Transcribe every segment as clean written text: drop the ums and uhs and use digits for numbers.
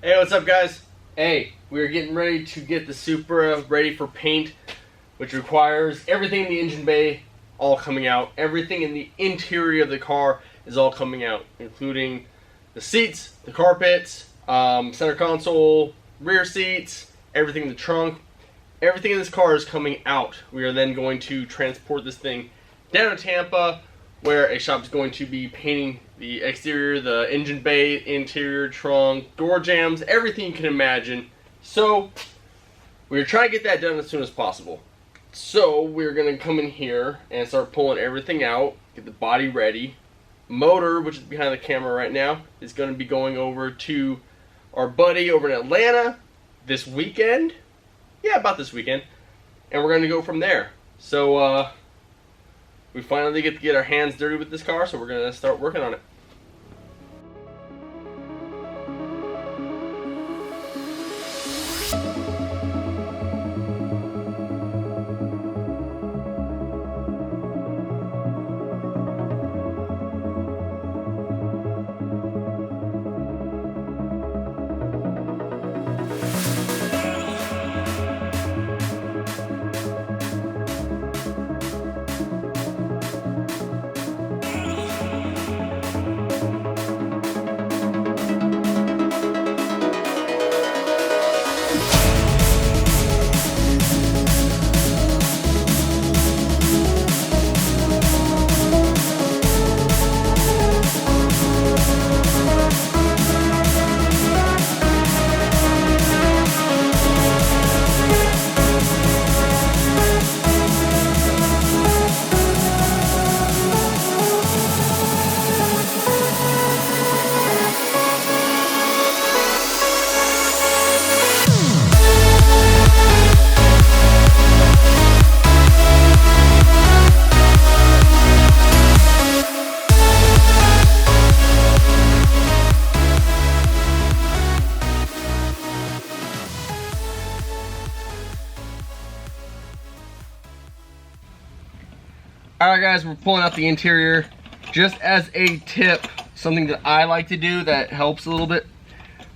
Hey, what's up, guys? Hey, we're getting ready to get the Supra ready for paint, which requires everything in the engine bay all coming out. Everything in the interior of the car is all coming out, including the seats, the carpets, center console, rear seats, everything in the trunk. Everything in this car is coming out. We are then going to transport this thing down to Tampa, where a shop is going to be painting the exterior, the engine bay, interior, trunk, door jambs, everything you can imagine. So we're trying to get that done as soon as possible. So we're going to come in here and start pulling everything out, get the body ready. Motor, which is behind the camera right now, is going to be going over to our buddy over in Atlanta this weekend. Yeah, about this weekend. And we're going to go from there. So we finally get to get our hands dirty with this car, so we're going to start working on it. Alright guys, we're pulling out the interior. Just as a tip, something that I like to do that helps a little bit,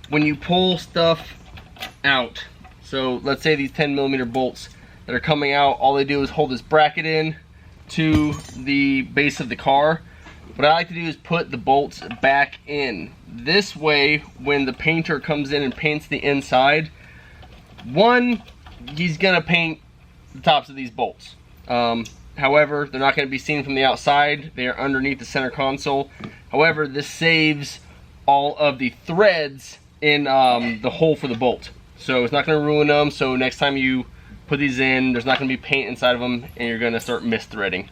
when you pull stuff out, so let's say these 10mm bolts that are coming out, all they do is hold this bracket in to the base of the car. What I like to do is put the bolts back in. This way, when the painter comes in and paints the inside, one, he's gonna paint the tops of these bolts. However, they're not going to be seen from the outside. They are underneath the center console. However, this saves all of the threads in the hole for the bolt. So it's not going to ruin them. So next time you put these in, there's not going to be paint inside of them and you're going to start misthreading.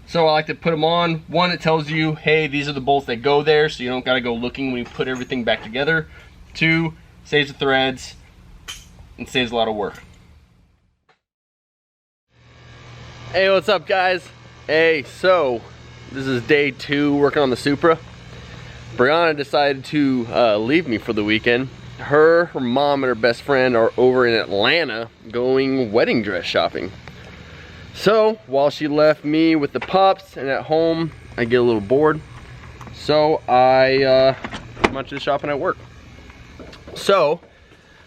So I like to put them on. One, it tells you, hey, these are the bolts that go there, so you don't got to go looking when you put everything back together. Two, saves the threads and saves a lot of work. Hey, what's up, guys? Hey, so this is day 2 working on the Supra. Brianna decided to leave me for the weekend. Her mom and her best friend are over in Atlanta going wedding dress shopping. So while she left me with the pups and at home, I get a little bored. So I went to shopping at work. So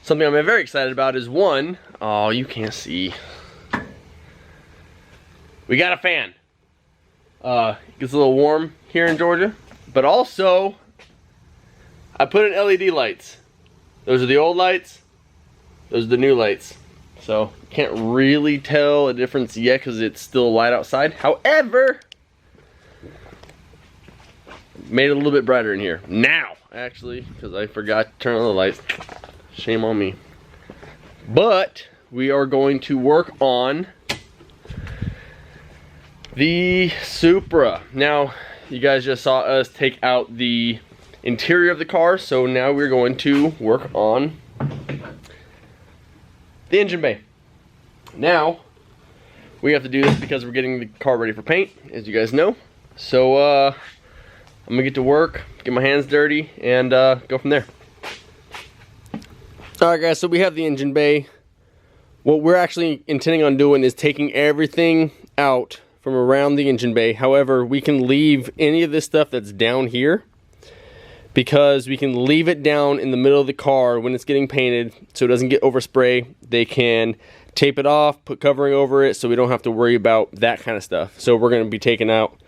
something I'm very excited about is one, oh, you can't see. We got a fan. It gets a little warm here in Georgia. But also, I put in LED lights. Those are the old lights. Those are the new lights. So, can't really tell a difference yet because it's still light outside. However, made it a little bit brighter in here. Now, actually, because I forgot to turn on the lights. Shame on me. But, we are going to work on the Supra. Now, you guys just saw us take out the interior of the car, so now we're going to work on the engine bay. Now, we have to do this because we're getting the car ready for paint, as you guys know. So, I'm gonna get to work, get my hands dirty, and go from there. Alright guys, so we have the engine bay. What we're actually intending on doing is taking everything out from around the engine bay. However, we can leave any of this stuff that's down here because we can leave it down in the middle of the car when it's getting painted so it doesn't get overspray. They can tape it off, put covering over it, so we don't have to worry about that kind of stuff. So we're going to be taking out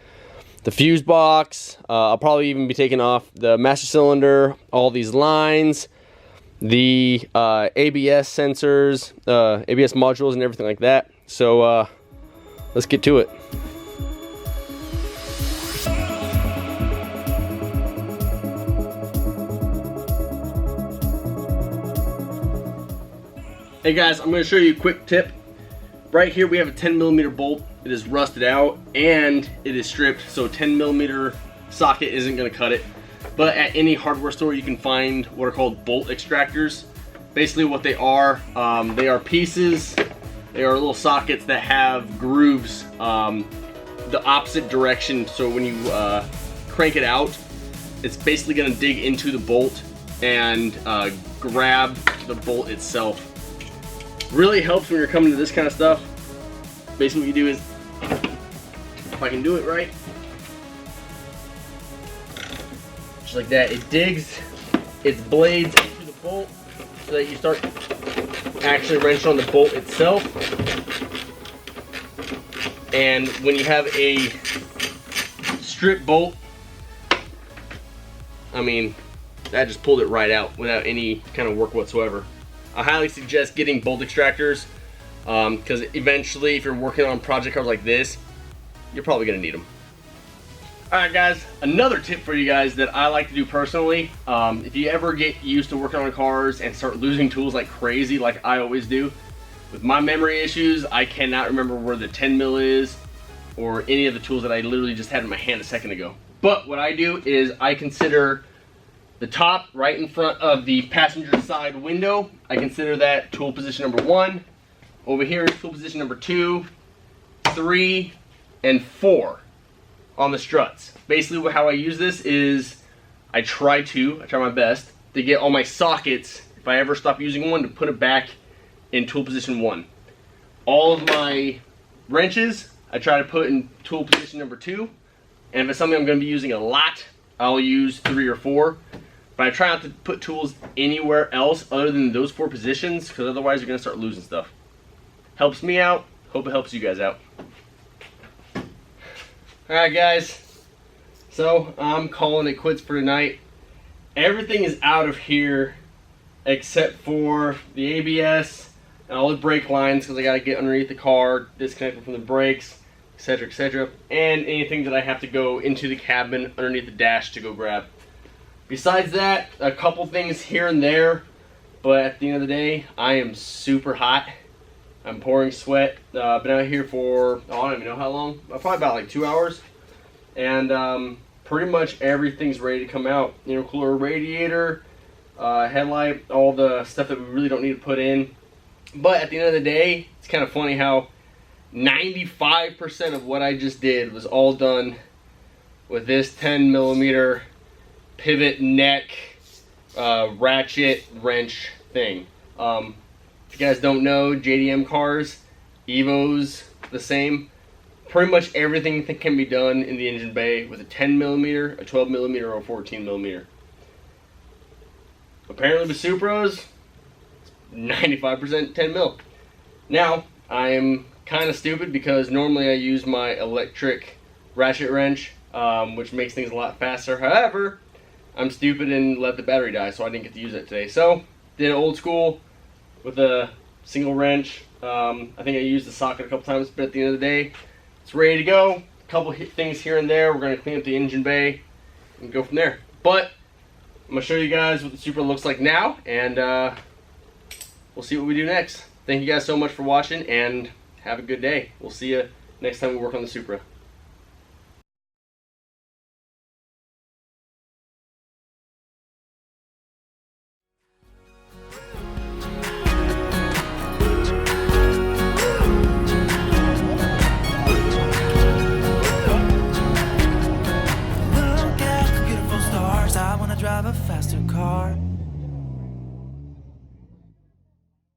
the fuse box. I'll probably even be taking off the master cylinder, all these lines, the ABS sensors, ABS modules and everything like that. So let's get to it. Hey guys, I'm going to show you a quick tip. Right here we have a 10mm bolt. It is rusted out and it is stripped, so a 10mm socket isn't going to cut it. But at any hardware store you can find what are called bolt extractors. Basically what they are pieces, they are little sockets that have grooves the opposite direction, so when you crank it out, it's basically going to dig into the bolt and grab the bolt itself. Really helps when you're coming to this kind of stuff. Basically what you do is, if I can do it right, just like that, it digs its blades into the bolt so that you start actually wrenching on the bolt itself. And when you have a strip bolt, I mean, that just pulled it right out without any kind of work whatsoever. I highly suggest getting bolt extractors because eventually if you're working on project cars like this, you're probably going to need them. Alright guys, another tip for you guys that I like to do personally, if you ever get used to working on cars and start losing tools like crazy like I always do, with my memory issues I cannot remember where the 10mm is or any of the tools that I literally just had in my hand a second ago. But what I do is I consider the top right in front of the passenger side window, I consider that tool position number 1. Over here is tool position number 2, 3, and 4 on the struts. Basically how I use this is I try my best to get all my sockets, if I ever stop using one, to put it back in tool position 1. All of my wrenches I try to put in tool position number 2, and if it's something I'm going to be using a lot, I'll use 3 or 4. But I try not to put tools anywhere else other than those 4 positions, because otherwise you're going to start losing stuff. Helps me out. Hope it helps you guys out. Alright guys, so I'm calling it quits for tonight. Everything is out of here except for the ABS and all the brake lines, because I got to get underneath the car, disconnect them from the brakes, etc., and anything that I have to go into the cabin underneath the dash to go grab. Besides that, a couple things here and there, but at the end of the day, I am super hot. I'm pouring sweat. Been out here for, I don't even know how long, probably about like 2 hours. And pretty much everything's ready to come out. Intercooler, radiator, headlight, all the stuff that we really don't need to put in. But at the end of the day, it's kind of funny how 95% of what I just did was all done with this 10mm pivot neck ratchet wrench thing. If you guys don't know, JDM cars, Evos, the same. Pretty much everything that can be done in the engine bay with a 10mm, a 12mm, or a 14mm. Apparently with Supras, 95% 10mm. Now, I'm kind of stupid because normally I use my electric ratchet wrench, which makes things a lot faster. However, I'm stupid and let the battery die, so I didn't get to use it today. So, did it old school with a single wrench. I think I used the socket a couple times, but at the end of the day, it's ready to go. A couple things here and there. We're going to clean up the engine bay and go from there. But I'm going to show you guys what the Supra looks like now, and we'll see what we do next. Thank you guys so much for watching, and have a good day. We'll see you next time we work on the Supra.